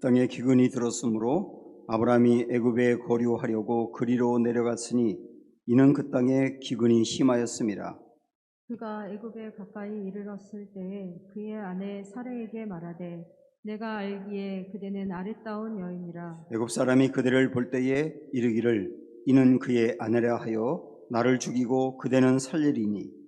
땅에 기근이 들었으므로 아브라함이 애굽에 거류하려고 그리로 내려갔으니 이는 그 땅에 기근이 심하였음이라. 그가 애굽에 가까이 이르렀을 때에 그의 아내 사레에게 말하되 내가 알기에 그대는 아름다운 여인이라. 애굽 사람이 그대를 볼 때에 이르기를 이는 그의 아내라 하여 나를 죽이고 그대는 살리리니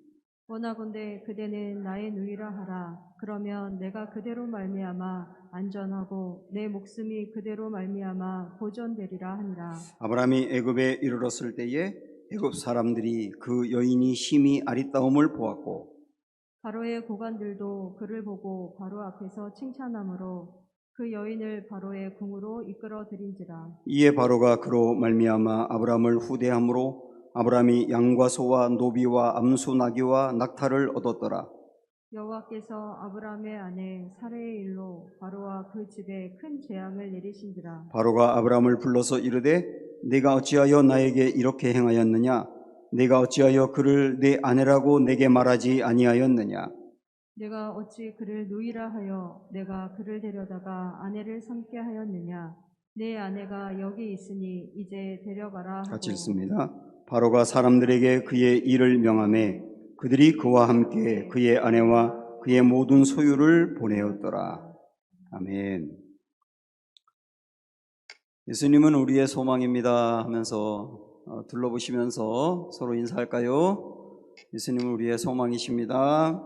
원하건대 그대는 나의 누이라 하라. 그러면 내가 그대로 말미암아 안전하고 내 목숨이 그대로 말미암아 보존되리라 하니라. 아브라함이 애굽에 이르렀을 때에 애굽 사람들이 그 여인이 심히 아리따움을 보았고 바로의 고관들도 그를 보고 바로 앞에서 칭찬하므로 그 여인을 바로의 궁으로 이끌어 들인지라. 이에 바로가 그로 말미암아 아브라함을 후대함으로 아브라함이 양과 소와 노비와 암수 나귀와 낙타를 얻었더라. 여호와께서 아브라함의 아내 사레의 일로 바로와 그 집에 큰 재앙을 내리신지라. 바로가 아브라함을 불러서 이르되 네가 어찌하여 나에게 이렇게 행하였느냐? 네가 어찌하여 그를 내 아내라고 내게 말하지 아니하였느냐? 내가 어찌 그를 누이라 하여 내가 그를 데려다가 아내를 삼게 하였느냐? 내 아내가 여기 있으니 이제 데려가라 하고. 같이 읽습니다. 바로가 사람들에게 그의 일을 명하매 그들이 그와 함께 그의 아내와 그의 모든 소유를 보내었더라. 아멘. 예수님은 우리의 소망입니다 하면서 둘러보시면서 서로 인사할까요? 예수님은 우리의 소망이십니다.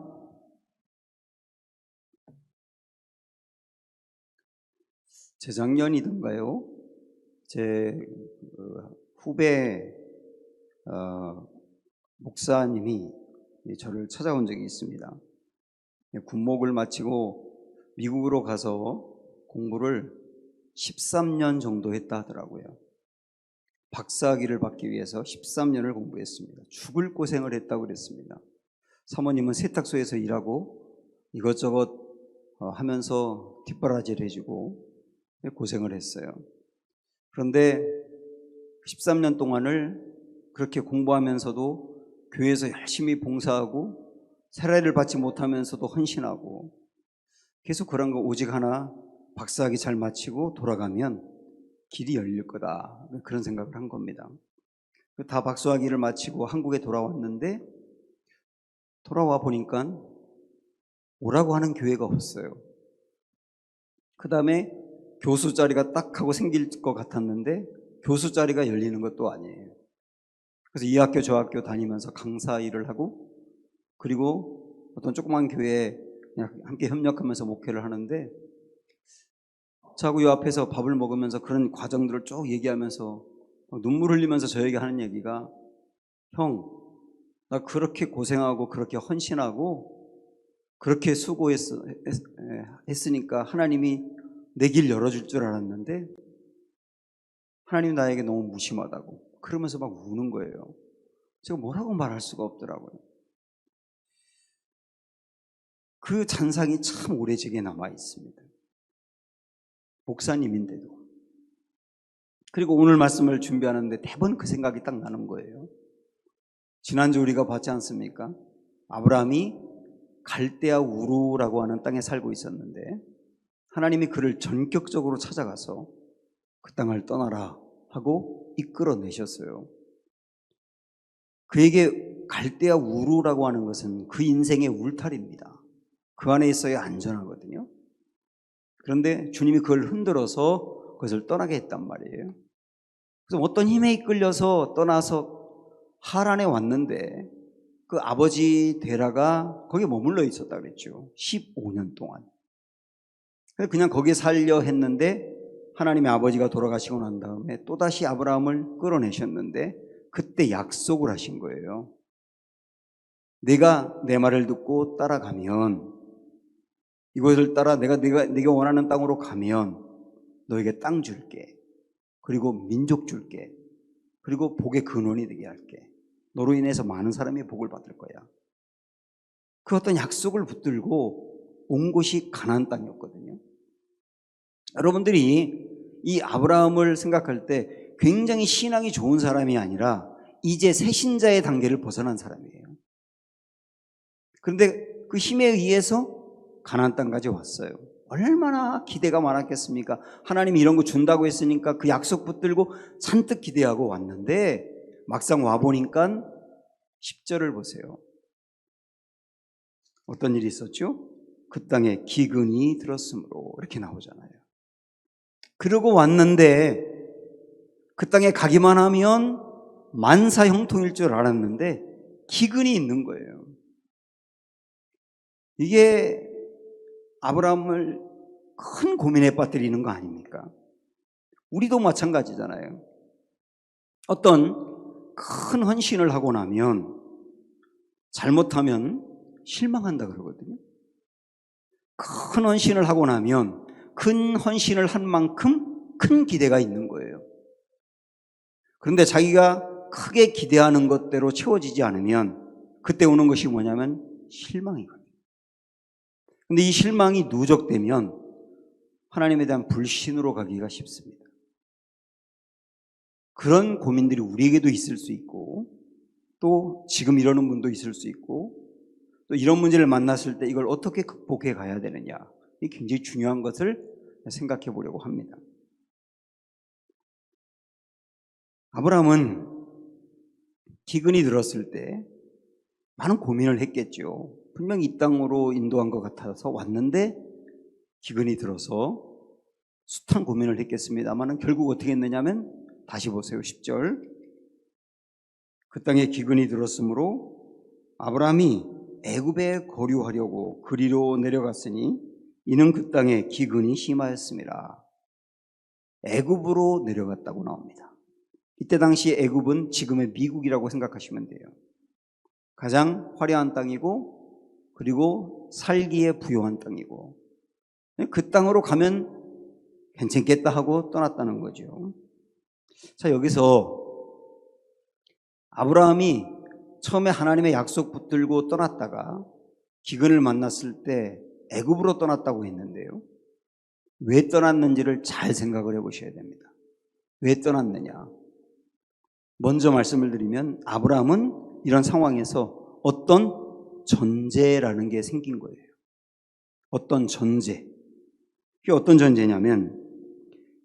재작년이던가요? 제 후배 목사님이 저를 찾아온 적이 있습니다. 군목을 마치고 미국으로 가서 공부를 13년 정도 했다 하더라고요. 박사학위를 받기 위해서 13년을 공부했습니다. 죽을 고생을 했다고 그랬습니다. 사모님은 세탁소에서 일하고 이것저것 하면서 뒷바라지를 해주고 고생을 했어요. 그런데 13년 동안을 그렇게 공부하면서도 교회에서 열심히 봉사하고 세례를 받지 못하면서도 헌신하고 계속 그런 거 오직 하나 박사학위 잘 마치고 돌아가면 길이 열릴 거다 그런 생각을 한 겁니다. 다 박사학위를 마치고 한국에 돌아왔는데 돌아와 보니까 오라고 하는 교회가 없어요. 그 다음에 교수 자리가 딱 하고 생길 것 같았는데 교수 자리가 열리는 것도 아니에요. 그래서 이 학교 저 학교 다니면서 강사 일을 하고 그리고 어떤 조그만 교회에 그냥 함께 협력하면서 목회를 하는데 자고 이 앞에서 밥을 먹으면서 그런 과정들을 쭉 얘기하면서 눈물 흘리면서 저에게 하는 얘기가 형, 나 그렇게 고생하고 그렇게 헌신하고 그렇게 수고했으니까 하나님이 내 길 열어줄 줄 알았는데 하나님 나에게 너무 무심하다고 그러면서 막 우는 거예요. 제가 뭐라고 말할 수가 없더라고요. 그 잔상이 참 오래 제게 남아 있습니다. 목사님인데도. 그리고 오늘 말씀을 준비하는데 대번 그 생각이 딱 나는 거예요. 지난주 우리가 봤지 않습니까? 아브라함이 갈대아 우르라고 하는 땅에 살고 있었는데 하나님이 그를 전격적으로 찾아가서 그 땅을 떠나라 하고 이끌어내셨어요. 그에게 갈대아 우르라고 하는 것은 그 인생의 울타리입니다. 그 안에 있어야 안전하거든요. 그런데 주님이 그걸 흔들어서 그것을 떠나게 했단 말이에요. 그래서 어떤 힘에 이끌려서 떠나서 하란에 왔는데 그 아버지 데라가 거기에 머물러 있었다 그랬죠. 15년 동안. 그냥 거기에 살려 했는데 하나님의 아버지가 돌아가시고 난 다음에 또다시 아브라함을 끌어내셨는데 그때 약속을 하신 거예요. 내가 내 말을 듣고 따라가면 이것을 따라 네가 원하는 땅으로 가면 너에게 땅 줄게. 그리고 민족 줄게. 그리고 복의 근원이 되게 할게. 너로 인해서 많은 사람이 복을 받을 거야. 그 어떤 약속을 붙들고 온 곳이 가나안 땅이었거든요. 여러분들이 이 아브라함을 생각할 때 굉장히 신앙이 좋은 사람이 아니라 이제 새신자의 단계를 벗어난 사람이에요. 그런데 그 힘에 의해서 가나안 땅까지 왔어요. 얼마나 기대가 많았겠습니까? 하나님이 이런 거 준다고 했으니까 그 약속 붙들고 잔뜩 기대하고 왔는데 막상 와보니까 10절을 보세요. 어떤 일이 있었죠? 그 땅에 기근이 들었으므로 이렇게 나오잖아요. 그러고 왔는데 그 땅에 가기만 하면 만사 형통일 줄 알았는데 기근이 있는 거예요. 이게 아브라함을 큰 고민에 빠뜨리는 거 아닙니까? 우리도 마찬가지잖아요. 어떤 큰 헌신을 하고 나면 잘못하면 실망한다 그러거든요. 큰 헌신을 하고 나면 큰 헌신을 한 만큼 큰 기대가 있는 거예요. 그런데 자기가 크게 기대하는 것대로 채워지지 않으면 그때 오는 것이 뭐냐면 실망이거든요. 근데 이 실망이 누적되면 하나님에 대한 불신으로 가기가 쉽습니다. 그런 고민들이 우리에게도 있을 수 있고 또 지금 이러는 분도 있을 수 있고 또 이런 문제를 만났을 때 이걸 어떻게 극복해 가야 되느냐, 이게 굉장히 중요한 것을 생각해 보려고 합니다. 아브라함은 기근이 들었을 때 많은 고민을 했겠죠. 분명히 이 땅으로 인도한 것 같아서 왔는데 기근이 들어서 숱한 고민을 했겠습니다만 결국 어떻게 했느냐면 다시 보세요. 10절. 그 땅에 기근이 들었으므로 아브라함이 애굽에 거류하려고 그리로 내려갔으니 이는 그 땅에 기근이 심하였습니다. 애굽으로 내려갔다고 나옵니다. 이때 당시 애굽은 지금의 미국이라고 생각하시면 돼요. 가장 화려한 땅이고 그리고 살기에 부요한 땅이고 그 땅으로 가면 괜찮겠다 하고 떠났다는 거죠. 자, 여기서 아브라함이 처음에 하나님의 약속 붙들고 떠났다가 기근을 만났을 때 애굽으로 떠났다고 했는데요. 왜 떠났는지를 잘 생각을 해보셔야 됩니다. 왜 떠났느냐? 먼저 말씀을 드리면 아브라함은 이런 상황에서 어떤 전제라는 게 생긴 거예요. 어떤 전제. 그게 어떤 전제냐면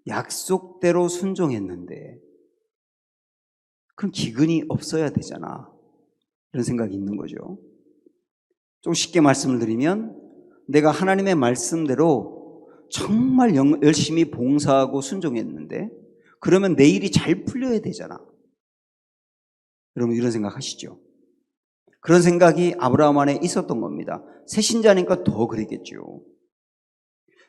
약속대로 순종했는데 그럼 기근이 없어야 되잖아. 이런 생각이 있는 거죠. 좀 쉽게 말씀을 드리면 내가 하나님의 말씀대로 정말 열심히 봉사하고 순종했는데 그러면 내 일이 잘 풀려야 되잖아. 여러분 이런 생각 하시죠? 그런 생각이 아브라함 안에 있었던 겁니다. 새신자니까 더 그랬겠죠.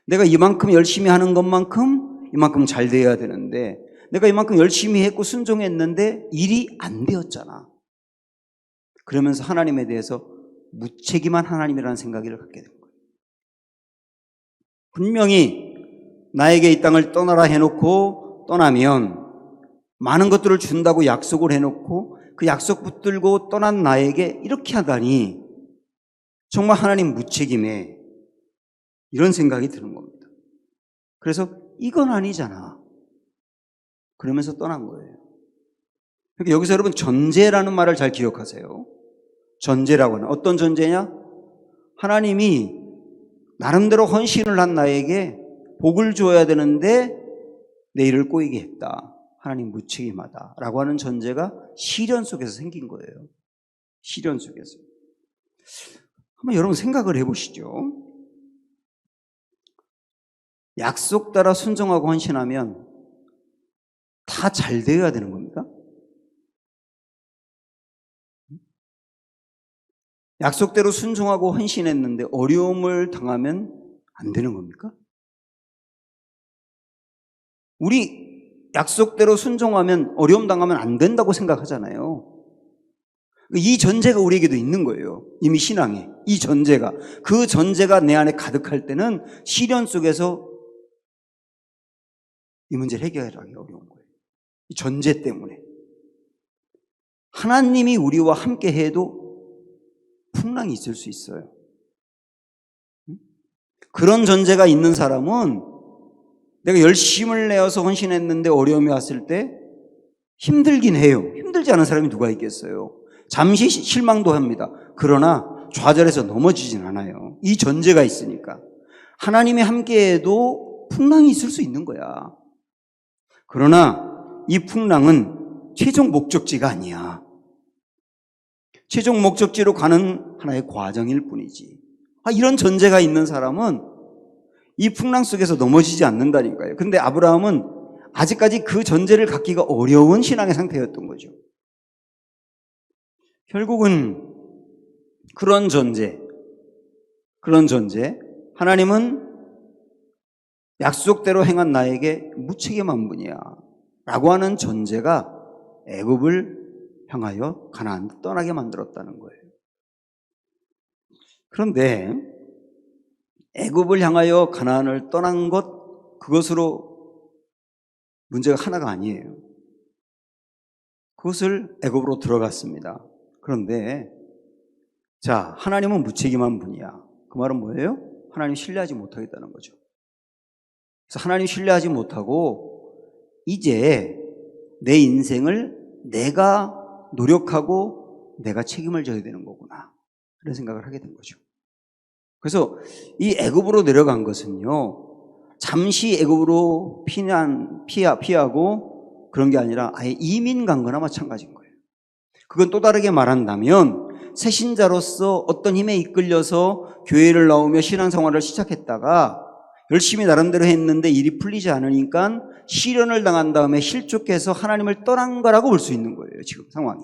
내가 이만큼 열심히 하는 것만큼 이만큼 잘 돼야 되는데 내가 이만큼 열심히 했고 순종했는데 일이 안 되었잖아. 그러면서 하나님에 대해서 무책임한 하나님이라는 생각을 갖게 된 거예요. 분명히 나에게 이 땅을 떠나라 해놓고 떠나면 많은 것들을 준다고 약속을 해놓고 그 약속 붙들고 떠난 나에게 이렇게 하다니 정말 하나님 무책임해, 이런 생각이 드는 겁니다. 그래서 이건 아니잖아 그러면서 떠난 거예요. 그러니까 여기서 여러분 전제라는 말을 잘 기억하세요. 전제라고 하는 어떤 전제냐? 하나님이 나름대로 헌신을 한 나에게 복을 줘야 되는데 내 일을 꼬이게 했다. 하나님 무책임하다 라고 하는 전제가 시련 속에서 생긴 거예요. 시련 속에서. 한번 여러분 생각을 해보시죠. 약속 따라 순종하고 헌신하면 다 잘 되어야 되는 겁니까? 약속대로 순종하고 헌신했는데 어려움을 당하면 안 되는 겁니까? 우리 약속대로 순종하면 어려움 당하면 안 된다고 생각하잖아요. 이 전제가 우리에게도 있는 거예요. 이미 신앙에 이 전제가, 그 전제가 내 안에 가득할 때는 시련 속에서 이 문제를 해결하기 어려운 거예요. 이 전제 때문에. 하나님이 우리와 함께 해도 풍랑이 있을 수 있어요. 그런 전제가 있는 사람은 내가 열심을 내어서 헌신했는데 어려움이 왔을 때 힘들긴 해요. 힘들지 않은 사람이 누가 있겠어요. 잠시 실망도 합니다. 그러나 좌절해서 넘어지진 않아요. 이 전제가 있으니까. 하나님이 함께해도 풍랑이 있을 수 있는 거야. 그러나 이 풍랑은 최종 목적지가 아니야. 최종 목적지로 가는 하나의 과정일 뿐이지. 이런 전제가 있는 사람은 이 풍랑 속에서 넘어지지 않는다니까요. 근데 아브라함은 아직까지 그 전제를 갖기가 어려운 신앙의 상태였던 거죠. 결국은 그런 전제, 하나님은 약속대로 행한 나에게 무책임한 분이야 라고 하는 전제가 애굽을 향하여 가나안을 떠나게 만들었다는 거예요. 그런데 애굽을 향하여 가나안을 떠난 그것으로 문제가 하나가 아니에요. 그것을 애굽으로 들어갔습니다. 그런데 자, 하나님은 무책임한 분이야. 그 말은 뭐예요? 하나님 신뢰하지 못하겠다는 거죠. 그래서 하나님 신뢰하지 못하고 이제 내 인생을 내가 노력하고 내가 책임을 져야 되는 거구나, 그런 생각을 하게 된 거죠. 그래서 이 애굽으로 내려간 것은요, 잠시 애굽으로 피하고 그런 게 아니라 아예 이민 간 거나 마찬가지인 거예요. 그건 또 다르게 말한다면 새신자로서 어떤 힘에 이끌려서 교회를 나오며 신앙생활을 시작했다가 열심히 나름대로 했는데 일이 풀리지 않으니까 시련을 당한 다음에 실족해서 하나님을 떠난 거라고 볼 수 있는 거예요, 지금 상황이.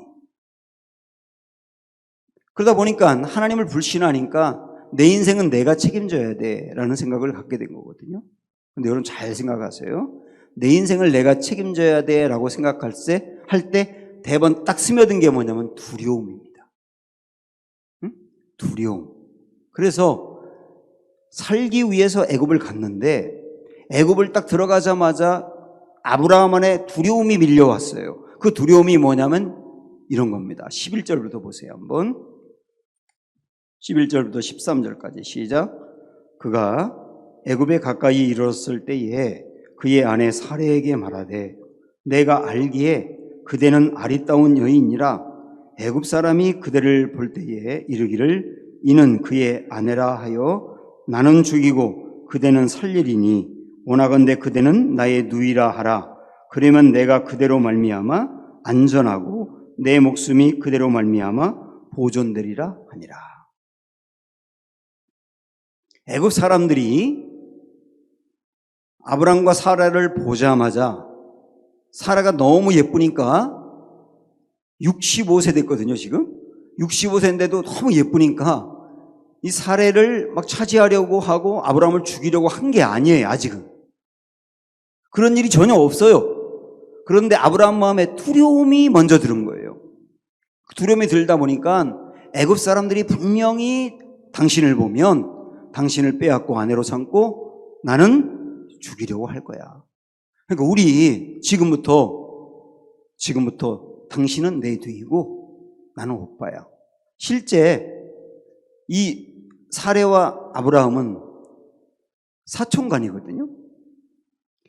그러다 보니까 하나님을 불신하니까 내 인생은 내가 책임져야 돼라는 생각을 갖게 된 거거든요. 근데 여러분 잘 생각하세요. 내 인생을 내가 책임져야 돼라고 생각할 때 대번 딱 스며든 게 뭐냐면 두려움입니다. 두려움. 그래서 살기 위해서 애굽을 갔는데 애굽을 딱 들어가자마자 아브라함 안에 두려움이 밀려왔어요. 그 두려움이 뭐냐면 이런 겁니다. 11절부터 보세요. 한번 11절부터 13절까지 시작. 그가 애굽에 가까이 이르렀을 때에 그의 아내 사레에게 말하되 내가 알기에 그대는 아리따운 여인이라 애굽 사람이 그대를 볼 때에 이르기를 이는 그의 아내라 하여 나는 죽이고 그대는 살리리니 원하건대 그대는 나의 누이라 하라. 그러면 내가 그대로 말미암아 안전하고 내 목숨이 그대로 말미암아 보존되리라 하니라. 애굽 사람들이 아브람과 사라를 보자마자 사라가 너무 예쁘니까 65세 됐거든요, 지금. 65세인데도 너무 예쁘니까 이 사례를 막 차지하려고 하고 아브라함을 죽이려고 한 게 아니에요, 아직은. 그런 일이 전혀 없어요. 그런데 아브라함 마음에 두려움이 먼저 들은 거예요. 두려움이 들다 보니까 애굽 사람들이 분명히 당신을 보면 당신을 빼앗고 아내로 삼고 나는 죽이려고 할 거야. 그러니까 우리 지금부터 당신은 내 뒤이고 나는 오빠야. 실제 이 사레와 아브라함은 사촌간이거든요.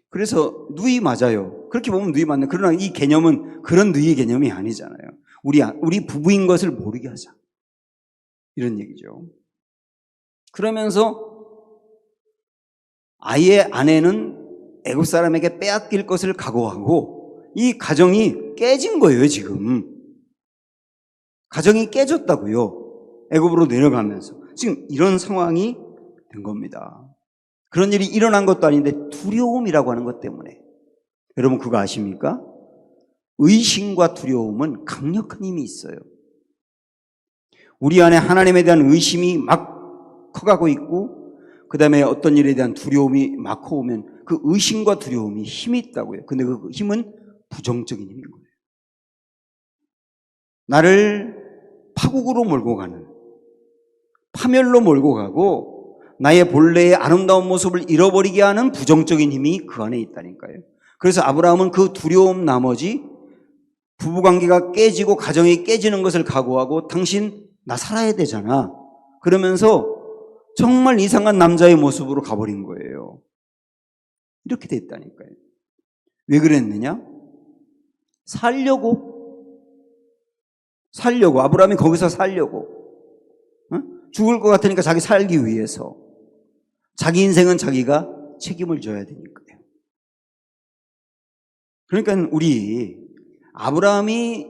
그래서 누이 맞아요. 그렇게 보면 누이 맞는. 그러나 이 개념은 그런 누이 개념이 아니잖아요. 우리 부부인 것을 모르게 하자, 이런 얘기죠. 그러면서 아예 아내는 애굽 사람에게 빼앗길 것을 각오하고 이 가정이 깨진 거예요, 지금. 가정이 깨졌다고요. 애굽으로 내려가면서. 지금 이런 상황이 된 겁니다. 그런 일이 일어난 것도 아닌데 두려움이라고 하는 것 때문에. 여러분 그거 아십니까? 의심과 두려움은 강력한 힘이 있어요. 우리 안에 하나님에 대한 의심이 막 커가고 있고 그 다음에 어떤 일에 대한 두려움이 막 커오면 그 의심과 두려움이 힘이 있다고요. 근데 그 힘은 부정적인 힘인 거예요. 나를 파국으로 몰고 가는, 파멸로 몰고 가고 나의 본래의 아름다운 모습을 잃어버리게 하는 부정적인 힘이 그 안에 있다니까요. 그래서 아브라함은 그 두려움 나머지 부부관계가 깨지고 가정이 깨지는 것을 각오하고 당신 나 살아야 되잖아, 그러면서 정말 이상한 남자의 모습으로 가버린 거예요. 이렇게 됐다니까요. 왜 그랬느냐? 살려고 아브라함이 거기서 살려고, 죽을 것 같으니까 자기 살기 위해서. 자기 인생은 자기가 책임을 져야 되니까요. 그러니까 우리 아브라함이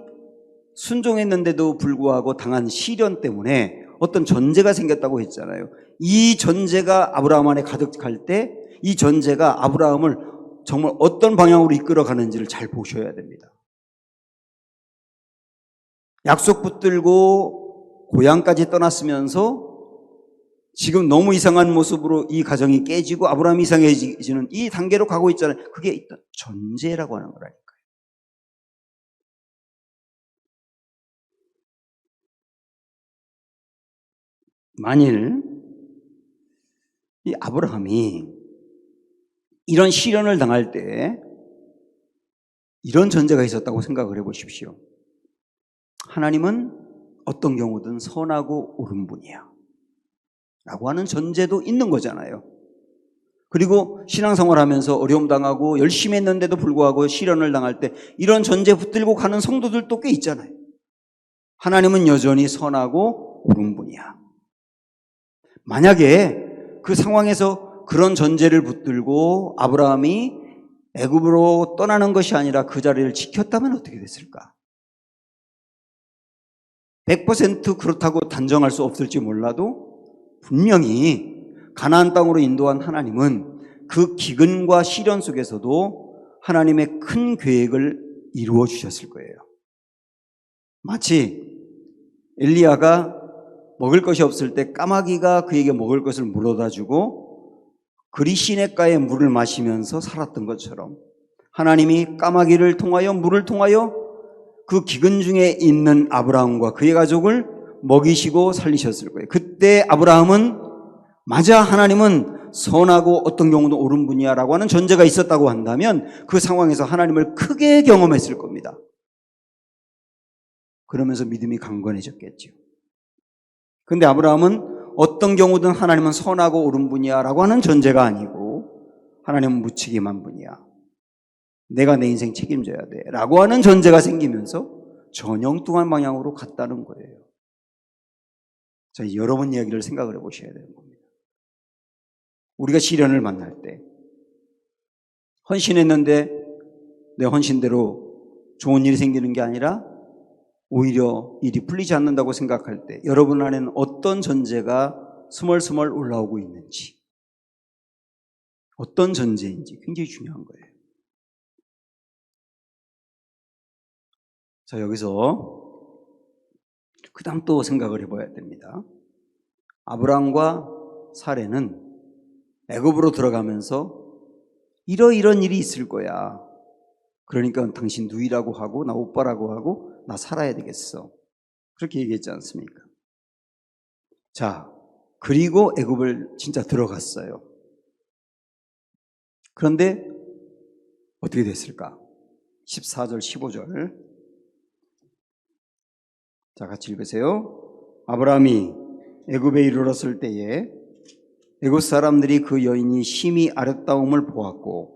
순종했는데도 불구하고 당한 시련 때문에 어떤 전제가 생겼다고 했잖아요. 이 전제가 아브라함 안에 가득할 때 이 전제가 아브라함을 정말 어떤 방향으로 이끌어가는지를 잘 보셔야 됩니다. 약속 붙들고 고향까지 떠났으면서 지금 너무 이상한 모습으로 이 가정이 깨지고 아브라함이 이상해지는 이 단계로 가고 있잖아요. 그게 일단 전제라고 하는 거라니까요. 만일 이 아브라함이 이런 시련을 당할 때 이런 전제가 있었다고 생각을 해보십시오. 하나님은 어떤 경우든 선하고 옳은 분이야 라고 하는 전제도 있는 거잖아요. 그리고 신앙생활 하면서 어려움 당하고 열심히 했는데도 불구하고 시련을 당할 때 이런 전제 붙들고 가는 성도들도 꽤 있잖아요. 하나님은 여전히 선하고 옳은 분이야. 만약에 그 상황에서 그런 전제를 붙들고 아브라함이 애굽으로 떠나는 것이 아니라 그 자리를 지켰다면 어떻게 됐을까? 100% 그렇다고 단정할 수 없을지 몰라도 분명히 가나안 땅으로 인도한 하나님은 그 기근과 시련 속에서도 하나님의 큰 계획을 이루어 주셨을 거예요. 마치 엘리야가 먹을 것이 없을 때 까마귀가 그에게 먹을 것을 물어다 주고 그리 시냇가에 물을 마시면서 살았던 것처럼 하나님이 까마귀를 통하여 물을 통하여 그 기근 중에 있는 아브라함과 그의 가족을 먹이시고 살리셨을 거예요. 그때 아브라함은 맞아 하나님은 선하고 어떤 경우도 옳은 분이야 라고 하는 전제가 있었다고 한다면 그 상황에서 하나님을 크게 경험했을 겁니다. 그러면서 믿음이 강건해졌겠죠. 근데 아브라함은 어떤 경우든 하나님은 선하고 옳은 분이야 라고 하는 전제가 아니고 하나님은 무책임한 분이야. 내가 내 인생 책임져야 돼 라고 하는 전제가 생기면서 전형뚱한 방향으로 갔다는 거예요. 자, 여러분 이야기를 생각을 해보셔야 되는 겁니다. 우리가 시련을 만날 때 헌신했는데 내 헌신대로 좋은 일이 생기는 게 아니라 오히려 일이 풀리지 않는다고 생각할 때 여러분 안에는 어떤 전제가 스멀스멀 올라오고 있는지, 어떤 전제인지 굉장히 중요한 거예요. 자, 여기서 그 다음 또 생각을 해봐야 됩니다. 아브라함과 사레는 애굽으로 들어가면서 이런 일이 있을 거야. 그러니까 당신 누이라고 하고 나 오빠라고 하고 나 살아야 되겠어. 그렇게 얘기했지 않습니까? 자, 그리고 애굽을 진짜 들어갔어요. 그런데 어떻게 됐을까? 14절 15절 자, 같이 읽으세요. 아브라함이 애굽에 이르렀을 때에 애굽 사람들이 그 여인이 심히 아름다움을 보았고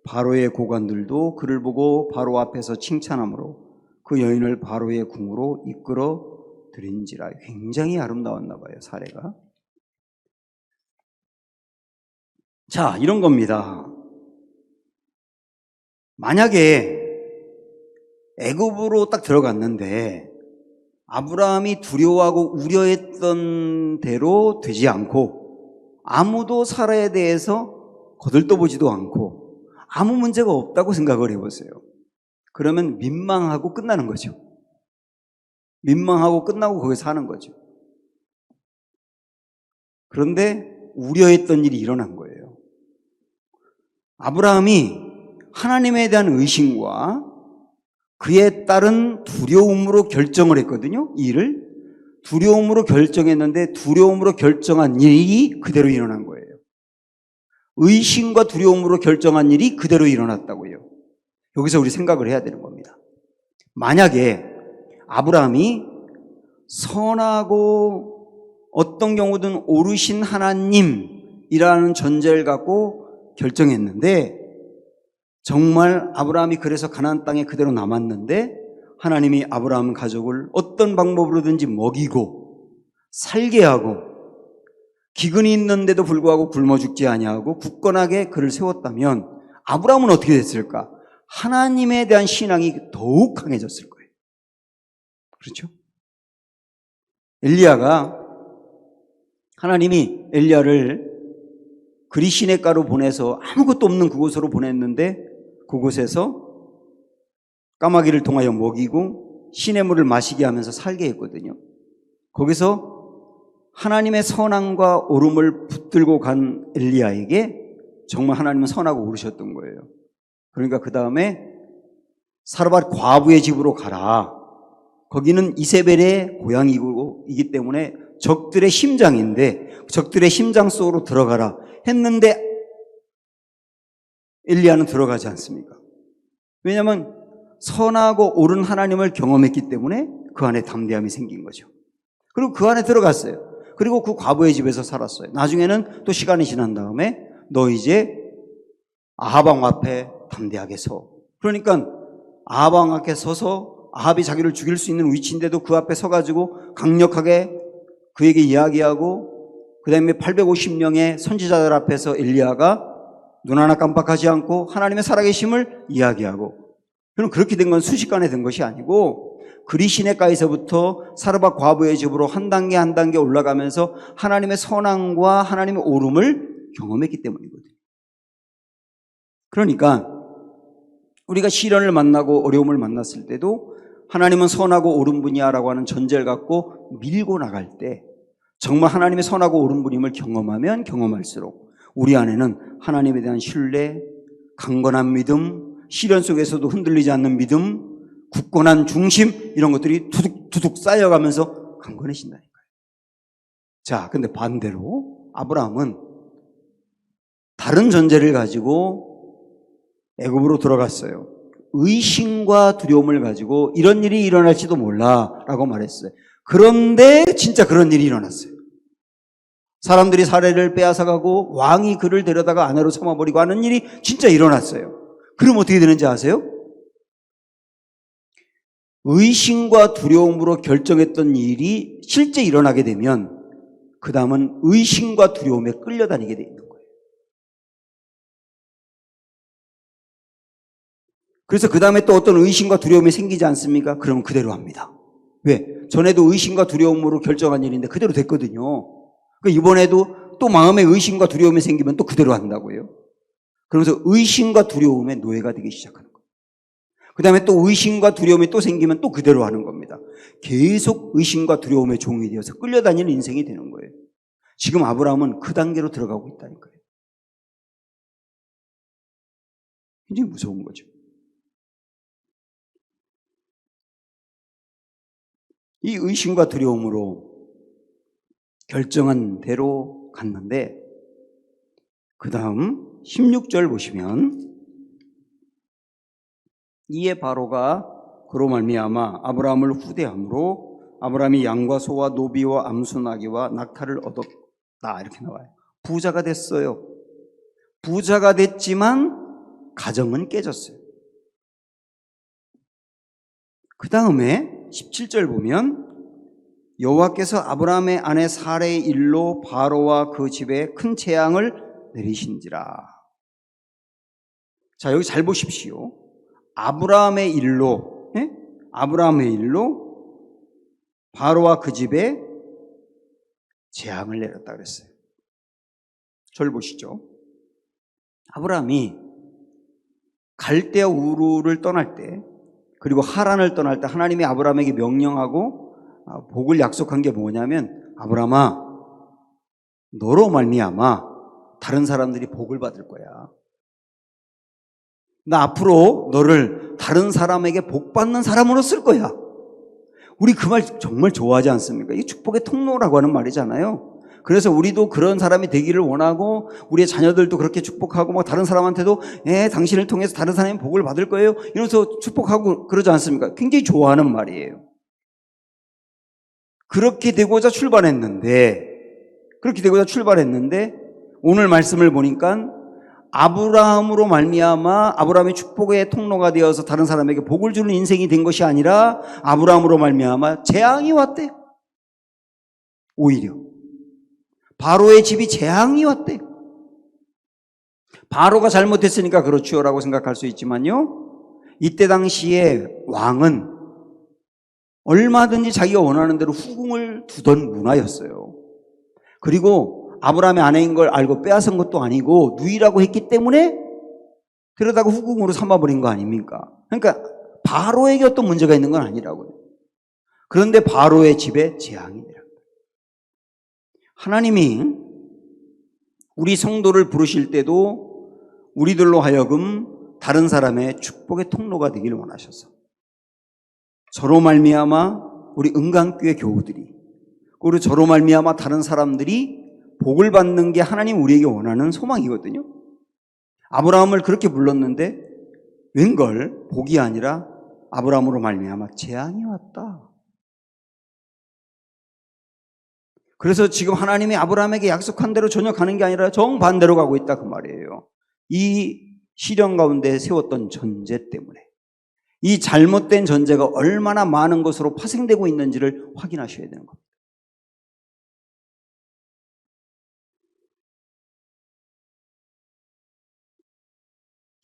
바로의 고관들도 그를 보고 바로 앞에서 칭찬하므로 그 여인을 바로의 궁으로 이끌어 들인지라. 굉장히 아름다웠나 봐요, 사례가. 자, 이런 겁니다. 만약에 애굽으로 딱 들어갔는데 아브라함이 두려워하고 우려했던 대로 되지 않고 아무도 사라에 대해서 거들떠보지도 않고 아무 문제가 없다고 생각을 해보세요. 그러면 민망하고 끝나는 거죠. 민망하고 끝나고 거기서 사는 거죠. 그런데 우려했던 일이 일어난 거예요. 아브라함이 하나님에 대한 의심과 그에 따른 두려움으로 결정을 했거든요. 이 일을 두려움으로 결정했는데 두려움으로 결정한 일이 그대로 일어난 거예요. 의심과 두려움으로 결정한 일이 그대로 일어났다고요. 여기서 우리 생각을 해야 되는 겁니다. 만약에 아브라함이 선하고 어떤 경우든 오르신 하나님이라는 전제를 갖고 결정했는데 정말 아브라함이 그래서 가나안 땅에 그대로 남았는데 하나님이 아브라함 가족을 어떤 방법으로든지 먹이고 살게 하고 기근이 있는데도 불구하고 굶어 죽지 아니하고 굳건하게 그를 세웠다면 아브라함은 어떻게 됐을까? 하나님에 대한 신앙이 더욱 강해졌을 거예요. 그렇죠? 엘리야가 하나님이 엘리야를 그리시네가로 보내서 아무것도 없는 그곳으로 보냈는데 그곳에서 까마귀를 통하여 먹이고 시냇물을 마시게 하면서 살게 했거든요. 거기서 하나님의 선함과 오름을 붙들고 간 엘리야에게 정말 하나님은 선하고 오르셨던 거예요. 그러니까 그 다음에 사르밧 과부의 집으로 가라. 거기는 이세벨의 고향이기 때문에 적들의 심장인데 적들의 심장 속으로 들어가라 했는데 엘리야는 들어가지 않습니까? 왜냐하면 선하고 옳은 하나님을 경험했기 때문에 그 안에 담대함이 생긴 거죠. 그리고 그 안에 들어갔어요. 그리고 그 과부의 집에서 살았어요. 나중에는 또 시간이 지난 다음에 너 이제 아합 왕 앞에 담대하게 서. 그러니까 아합 왕 앞에 서서 아합이 자기를 죽일 수 있는 위치인데도 그 앞에 서가지고 강력하게 그에게 이야기하고 그 다음에 850명의 선지자들 앞에서 엘리야가 눈 하나 깜빡하지 않고 하나님의 살아계심을 이야기하고, 그럼 그렇게 된 건 순식간에 된 것이 아니고 그리시네가에서부터 사르밧 과부의 집으로 한 단계 한 단계 올라가면서 하나님의 선함과 하나님의 오름을 경험했기 때문이거든요. 그러니까 우리가 시련을 만나고 어려움을 만났을 때도 하나님은 선하고 옳은 분이야라고 하는 전제를 갖고 밀고 나갈 때 정말 하나님의 선하고 옳은 분임을 경험하면 경험할수록 우리 안에는 하나님에 대한 신뢰, 강건한 믿음, 시련 속에서도 흔들리지 않는 믿음, 굳건한 중심, 이런 것들이 두둑두둑 쌓여가면서 강건해진다니까요. 자, 근데 반대로 아브라함은 다른 전제를 가지고 애굽으로 들어갔어요. 의심과 두려움을 가지고 이런 일이 일어날지도 몰라라고 말했어요. 그런데 진짜 그런 일이 일어났어요. 사람들이 사례를 빼앗아가고 왕이 그를 데려다가 아내로 삼아버리고 하는 일이 진짜 일어났어요. 그럼 어떻게 되는지 아세요? 의심과 두려움으로 결정했던 일이 실제 일어나게 되면 그 다음은 의심과 두려움에 끌려다니게 돼 있는 거예요. 그래서 그 다음에 또 어떤 의심과 두려움이 생기지 않습니까? 그러면 그대로 합니다. 왜? 전에도 의심과 두려움으로 결정한 일인데 그대로 됐거든요. 그러니까 이번에도 또 마음에 의심과 두려움이 생기면 또 그대로 한다고요. 그러면서 의심과 두려움의 노예가 되기 시작하는 거예요. 그 다음에 또 의심과 두려움이 또 생기면 또 그대로 하는 겁니다. 계속 의심과 두려움의 종이 되어서 끌려다니는 인생이 되는 거예요. 지금 아브라함은 그 단계로 들어가고 있다니까요. 굉장히 무서운 거죠. 이 의심과 두려움으로 결정한 대로 갔는데 그 다음 16절 보시면 이에 바로가 그로 말미암아 아브라함을 후대함으로 아브라함이 양과 소와 노비와 암수 나귀와 낙타를 얻었다 이렇게 나와요. 부자가 됐어요. 부자가 됐지만 가정은 깨졌어요. 그 다음에 17절 보면 여호와께서 아브라함의 아내 사레의 일로 바로와 그 집에 큰 재앙을 내리신지라. 자, 여기 잘 보십시오. 아브라함의 일로, 아브라함의 일로 바로와 그 집에 재앙을 내렸다 그랬어요. 저를 보시죠. 아브라함이 갈대아 우르를 떠날 때 그리고 하란을 떠날 때 하나님이 아브라함에게 명령하고 복을 약속한 게 뭐냐면 아브라함아 너로 말미암아 다른 사람들이 복을 받을 거야. 나 앞으로 너를 다른 사람에게 복 받는 사람으로 쓸 거야. 우리 그 말 정말 좋아하지 않습니까? 이게 축복의 통로라고 하는 말이잖아요. 그래서 우리도 그런 사람이 되기를 원하고 우리의 자녀들도 그렇게 축복하고 막 다른 사람한테도 당신을 통해서 다른 사람이 복을 받을 거예요 이러면서 축복하고 그러지 않습니까? 굉장히 좋아하는 말이에요. 그렇게 되고자 출발했는데 오늘 말씀을 보니까 아브라함으로 말미암아 아브라함의 축복의 통로가 되어서 다른 사람에게 복을 주는 인생이 된 것이 아니라 아브라함으로 말미암아 재앙이 왔대요. 오히려 바로의 집이 재앙이 왔대요. 바로가 잘못했으니까 그렇지요라고 생각할 수 있지만요, 이때 당시에 왕은 얼마든지 자기가 원하는 대로 후궁을 두던 문화였어요. 그리고 아브라함의 아내인 걸 알고 빼앗은 것도 아니고 누이라고 했기 때문에 그러다가 후궁으로 삼아버린 거 아닙니까? 그러니까 바로에게 어떤 문제가 있는 건 아니라고요. 그런데 바로의 집에 재앙이 내려. 하나님이 우리 성도를 부르실 때도 우리들로 하여금 다른 사람의 축복의 통로가 되기를 원하셔서 저로 말미암아 우리 은강교회 교우들이, 그리고 저로 말미암아 다른 사람들이 복을 받는 게 하나님 우리에게 원하는 소망이거든요. 아브라함을 그렇게 불렀는데 웬걸 복이 아니라 아브라함으로 말미암아 재앙이 왔다. 그래서 지금 하나님이 아브라함에게 약속한 대로 전혀 가는 게 아니라 정반대로 가고 있다 그 말이에요. 이 시련 가운데 세웠던 전제 때문에, 이 잘못된 전제가 얼마나 많은 것으로 파생되고 있는지를 확인하셔야 되는 겁니다.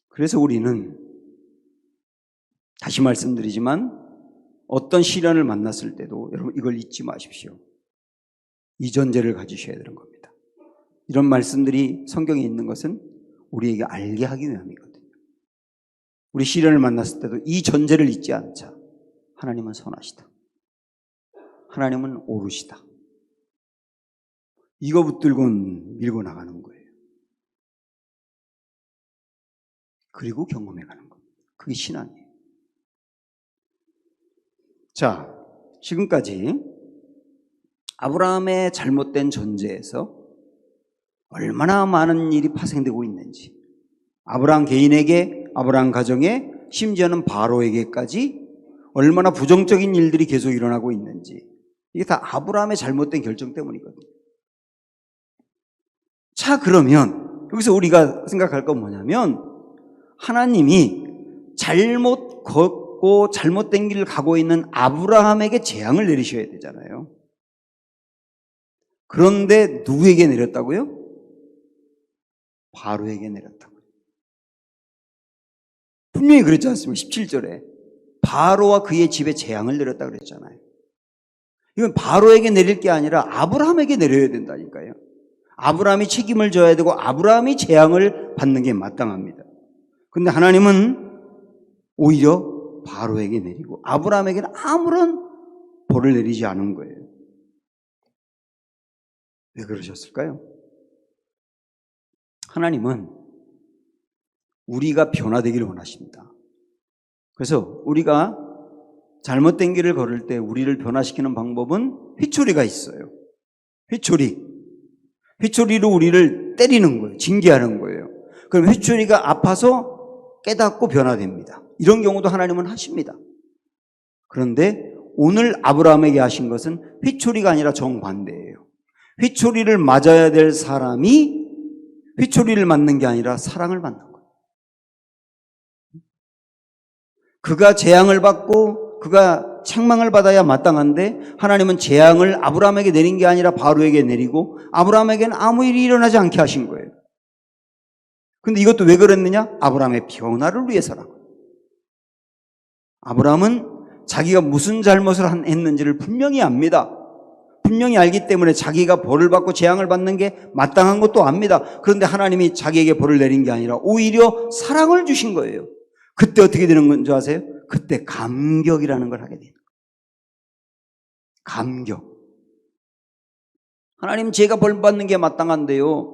그래서 우리는 다시 말씀드리지만 어떤 시련을 만났을 때도 여러분 이걸 잊지 마십시오. 이 전제를 가지셔야 되는 겁니다. 이런 말씀들이 성경에 있는 것은 우리에게 알게 하기 위함이거든요. 우리 시련을 만났을 때도 이 전제를 잊지 않자. 하나님은 선하시다. 하나님은 오르시다. 이거 붙들고는 밀고 나가는 거예요. 그리고 경험해 가는 겁니다. 그게 신앙이에요. 자, 지금까지 아브라함의 잘못된 전제에서 얼마나 많은 일이 파생되고 있는지, 아브라함 개인에게, 아브라함 가정에, 심지어는 바로에게까지 얼마나 부정적인 일들이 계속 일어나고 있는지, 이게 다 아브라함의 잘못된 결정 때문이거든요. 자, 그러면 여기서 우리가 생각할 건 뭐냐면 하나님이 잘못 걷고 잘못된 길을 가고 있는 아브라함에게 재앙을 내리셔야 되잖아요. 그런데 누구에게 내렸다고요? 바로에게 내렸다고요. 분명히 그랬지 않습니까? 17절에 바로와 그의 집에 재앙을 내렸다고 그랬잖아요. 이건 바로에게 내릴 게 아니라 아브라함에게 내려야 된다니까요. 아브라함이 책임을 져야 되고 아브라함이 재앙을 받는 게 마땅합니다. 그런데 하나님은 오히려 바로에게 내리고 아브라함에게는 아무런 벌을 내리지 않은 거예요. 왜 그러셨을까요? 하나님은 우리가 변화되기를 원하십니다. 그래서 우리가 잘못된 길을 걸을 때 우리를 변화시키는 방법은 휘초리가 있어요. 휘초리로 우리를 때리는 거예요. 징계하는 거예요. 그럼 휘초리가 아파서 깨닫고 변화됩니다. 이런 경우도 하나님은 하십니다. 그런데 오늘 아브라함에게 하신 것은 휘초리가 아니라 정반대예요. 휘초리를 맞아야 될 사람이 휘초리를 맞는 게 아니라 사랑을 받는 거예요. 그가 재앙을 받고 그가 책망을 받아야 마땅한데 하나님은 재앙을 아브라함에게 내린 게 아니라 바로에게 내리고 아브라함에게는 아무 일이 일어나지 않게 하신 거예요. 근데 이것도 왜 그랬느냐? 아브라함의 변화를 위해서라고. 아브라함은 자기가 무슨 잘못을 했는지를 분명히 압니다. 분명히 알기 때문에 자기가 벌을 받고 재앙을 받는 게 마땅한 것도 압니다. 그런데 하나님이 자기에게 벌을 내린 게 아니라 오히려 사랑을 주신 거예요. 그때 어떻게 되는 건지 아세요? 그때 감격이라는 걸 하게 돼요. 감격. 하나님, 제가 벌 받는 게 마땅한데요.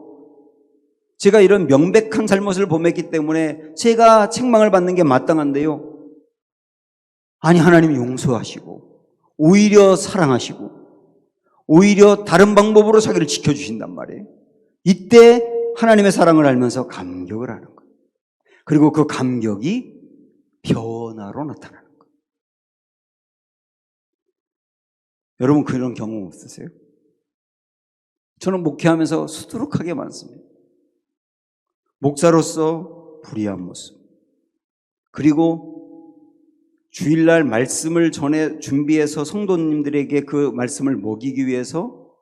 제가 이런 명백한 잘못을 범했기 때문에 제가 책망을 받는 게 마땅한데요. 아니, 하나님이 용서하시고 오히려 사랑하시고 오히려 다른 방법으로 자기를 지켜주신단 말이에요. 이때 하나님의 사랑을 알면서 감격을 하는 거예요. 그리고 그 감격이 변화로 나타나는 거예요. 여러분 그런 경험 없으세요? 저는 목회하면서 수두룩하게 많습니다. 목사로서 불의한 모습, 그리고 주일날 말씀을 전에 준비해서 성도님들에게 그 말씀을 먹이기 위해서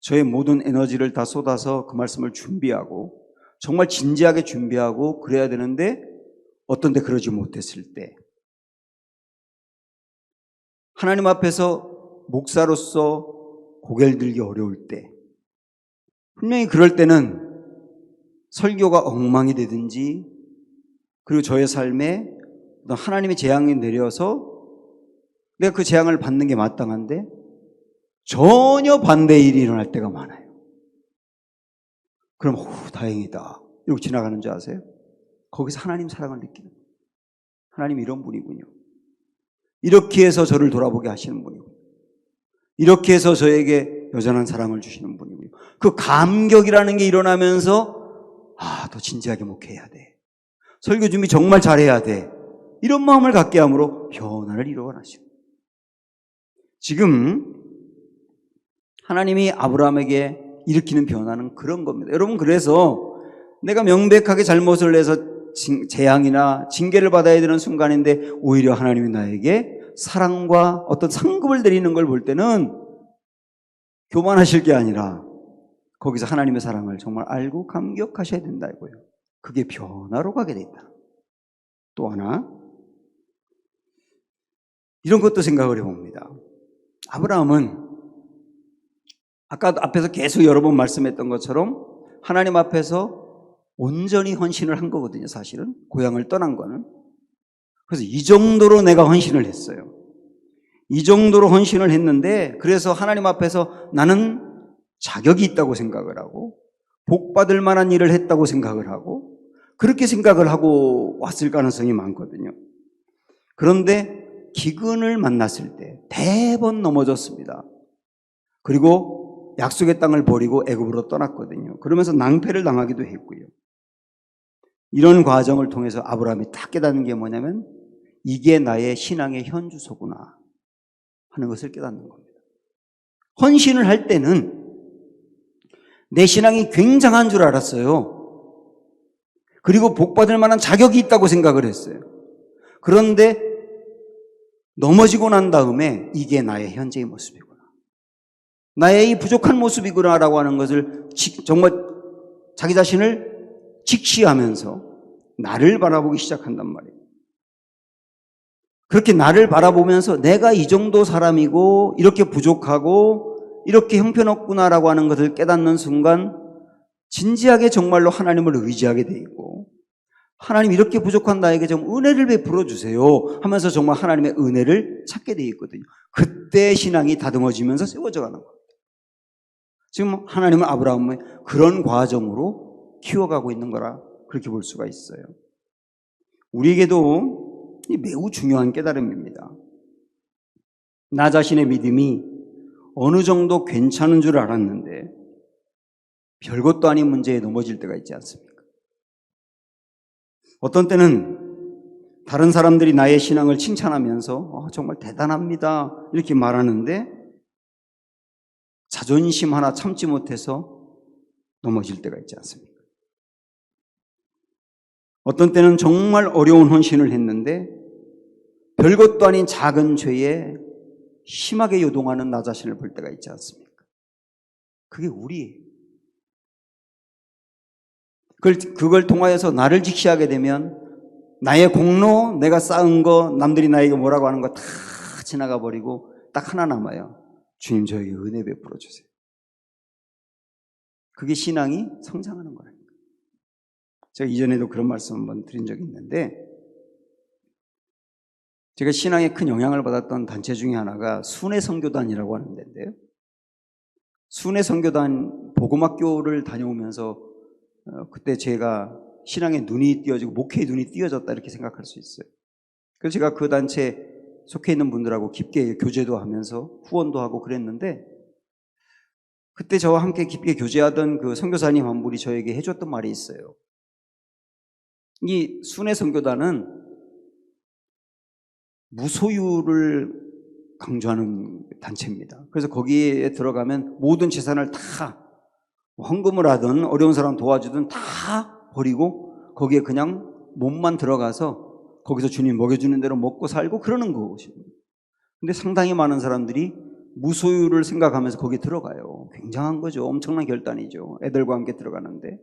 저의 모든 에너지를 다 쏟아서 그 말씀을 준비하고 정말 진지하게 준비하고 그래야 되는데 어떤 데 그러지 못했을 때, 하나님 앞에서 목사로서 고개를 들기 어려울 때, 분명히 그럴 때는 설교가 엉망이 되든지, 그리고 저의 삶에 하나님의 재앙이 내려서 내가 그 재앙을 받는 게 마땅한데 전혀 반대의 일이 일어날 때가 많아요. 그럼 다행이다 이러고 지나가는 줄 아세요? 거기서 하나님 사랑을 느끼는 거예요. 하나님 이런 분이군요. 이렇게 해서 저를 돌아보게 하시는 분이군요. 이렇게 해서 저에게 여전한 사랑을 주시는 분이군요. 그 감격이라는 게 일어나면서 더 진지하게 목회해야 돼. 설교 준비 정말 잘해야 돼. 이런 마음을 갖게 함으로 변화를 이루어가시고, 지금 하나님이 아브라함에게 일으키는 변화는 그런 겁니다. 여러분, 그래서 내가 명백하게 잘못을 해서 재앙이나 징계를 받아야 되는 순간인데 오히려 하나님이 나에게 사랑과 어떤 상급을 드리는 걸 볼 때는 교만하실 게 아니라 거기서 하나님의 사랑을 정말 알고 감격하셔야 된다고요. 그게 변화로 가게 된다. 또 하나, 이런 것도 생각을 해봅니다. 아브라함은 아까 앞에서 계속 여러 번 말씀했던 것처럼 하나님 앞에서 온전히 헌신을 한 거거든요. 사실은 고향을 떠난 거는. 그래서 이 정도로 내가 헌신을 했어요. 이 정도로 헌신을 했는데, 그래서 하나님 앞에서 나는 자격이 있다고 생각을 하고 복받을 만한 일을 했다고 생각을 하고 그렇게 생각을 하고 왔을 가능성이 많거든요. 그런데 기근을 만났을 때 대번 넘어졌습니다. 그리고 약속의 땅을 버리고 애굽으로 떠났거든요. 그러면서 낭패를 당하기도 했고요. 이런 과정을 통해서 아브라함이 딱 깨닫는 게 뭐냐면 이게 나의 신앙의 현주소구나 하는 것을 깨닫는 겁니다. 헌신을 할 때는 내 신앙이 굉장한 줄 알았어요. 그리고 복받을 만한 자격이 있다고 생각을 했어요. 그런데 넘어지고 난 다음에 이게 나의 현재의 모습이구나, 나의 이 부족한 모습이구나 라고 하는 것을 정말 자기 자신을 직시하면서 나를 바라보기 시작한단 말이에요. 그렇게 나를 바라보면서 내가 이 정도 사람이고 이렇게 부족하고 이렇게 형편없구나라고 하는 것을 깨닫는 순간 진지하게 정말로 하나님을 의지하게 돼 있고, 하나님 이렇게 부족한 나에게 좀 은혜를 베풀어 주세요 하면서 정말 하나님의 은혜를 찾게 돼 있거든요. 그때 신앙이 다듬어지면서 세워져 가는 거예요. 지금 하나님은 아브라함을 그런 과정으로 키워가고 있는 거라 그렇게 볼 수가 있어요. 우리에게도 매우 중요한 깨달음입니다. 나 자신의 믿음이 어느 정도 괜찮은 줄 알았는데 별것도 아닌 문제에 넘어질 때가 있지 않습니까? 어떤 때는 다른 사람들이 나의 신앙을 칭찬하면서 정말 대단합니다 이렇게 말하는데 자존심 하나 참지 못해서 넘어질 때가 있지 않습니까? 어떤 때는 정말 어려운 헌신을 했는데 별것도 아닌 작은 죄에 심하게 요동하는 나 자신을 볼 때가 있지 않습니까? 그게 우리예요. 그걸 통하여서 나를 직시하게 되면 나의 공로, 내가 쌓은 거, 남들이 나에게 뭐라고 하는 거 다 지나가 버리고 딱 하나 남아요. 주님, 저에게 은혜 베풀어 주세요. 그게 신앙이 성장하는 거예요. 제가 이전에도 그런 말씀 한번 드린 적이 있는데, 제가 신앙에 큰 영향을 받았던 단체 중에 하나가 순회 선교단이라고 하는 데인데요. 순회 선교단 복음학교를 다녀오면서 그때 제가 신앙의 눈이 띄어지고 목회의 눈이 띄어졌다 이렇게 생각할 수 있어요. 그래서 제가 그 단체에 속해 있는 분들하고 깊게 교제도 하면서 후원도 하고 그랬는데, 그때 저와 함께 깊게 교제하던 그 선교사님 한 분이 저에게 해줬던 말이 있어요. 이 순회 선교단은 무소유를 강조하는 단체입니다. 그래서 거기에 들어가면 모든 재산을 다 헌금을 하든 어려운 사람 도와주든 다 버리고 거기에 그냥 몸만 들어가서 거기서 주님 먹여주는 대로 먹고 살고 그러는 것입니다. 근데 상당히 많은 사람들이 무소유를 생각하면서 거기 들어가요. 굉장한 거죠. 엄청난 결단이죠. 애들과 함께 들어가는데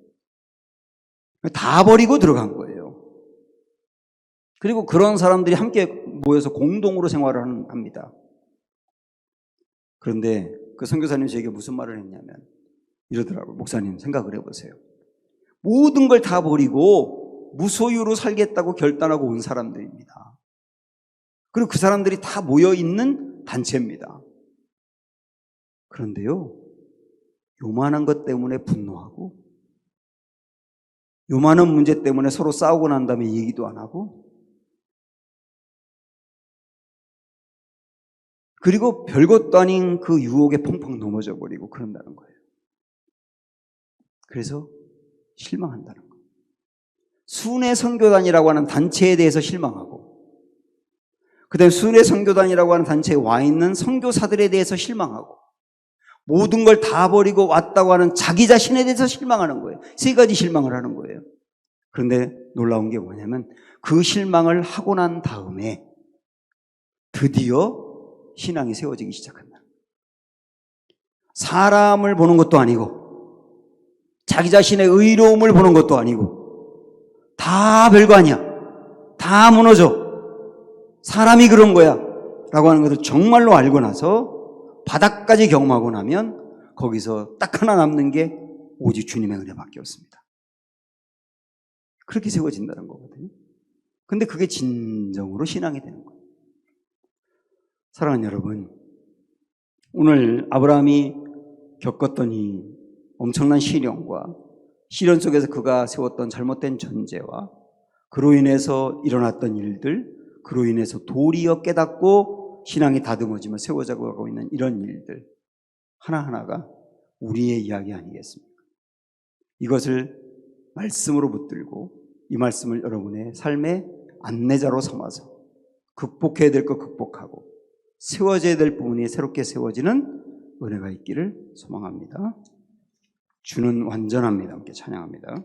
다 버리고 들어간 거예요. 그리고 그런 사람들이 함께 모여서 공동으로 생활을 합니다. 그런데 그 선교사님이 저에게 무슨 말을 했냐면 이러더라고요. 목사님, 생각을 해보세요. 모든 걸 다 버리고 무소유로 살겠다고 결단하고 온 사람들입니다. 그리고 그 사람들이 다 모여있는 단체입니다. 그런데요, 요만한 것 때문에 분노하고 요만한 문제 때문에 서로 싸우고 난 다음에 얘기도 안 하고, 그리고 별것도 아닌 그 유혹에 펑펑 넘어져 버리고 그런다는 거예요. 그래서 실망한다는 거예요. 순회 선교단이라고 하는 단체에 대해서 실망하고, 그 다음에 순회 선교단이라고 하는 단체에 와 있는 선교사들에 대해서 실망하고, 모든 걸 다 버리고 왔다고 하는 자기 자신에 대해서 실망하는 거예요. 세 가지 실망을 하는 거예요. 그런데 놀라운 게 뭐냐면 그 실망을 하고 난 다음에 드디어 신앙이 세워지기 시작한다. 사람을 보는 것도 아니고 자기 자신의 의로움을 보는 것도 아니고 다 별거 아니야. 다 무너져. 사람이 그런 거야. 라고 하는 것을 정말로 알고 나서 바닥까지 경험하고 나면 거기서 딱 하나 남는 게 오직 주님의 은혜밖에 없습니다. 그렇게 세워진다는 거거든요. 근데 그게 진정으로 신앙이 되는 거예요. 사랑하는 여러분, 오늘 아브라함이 겪었던 이 엄청난 시련과 시련 속에서 그가 세웠던 잘못된 전제와 그로 인해서 일어났던 일들, 그로 인해서 도리어 깨닫고 신앙이 다듬어지며 세워져 가고 있는 이런 일들 하나하나가 우리의 이야기 아니겠습니까? 이것을 말씀으로 붙들고 이 말씀을 여러분의 삶의 안내자로 삼아서 극복해야 될 것 극복하고 세워져야 될 부분이 새롭게 세워지는 은혜가 있기를 소망합니다. 주는 완전합니다. 함께 찬양합니다.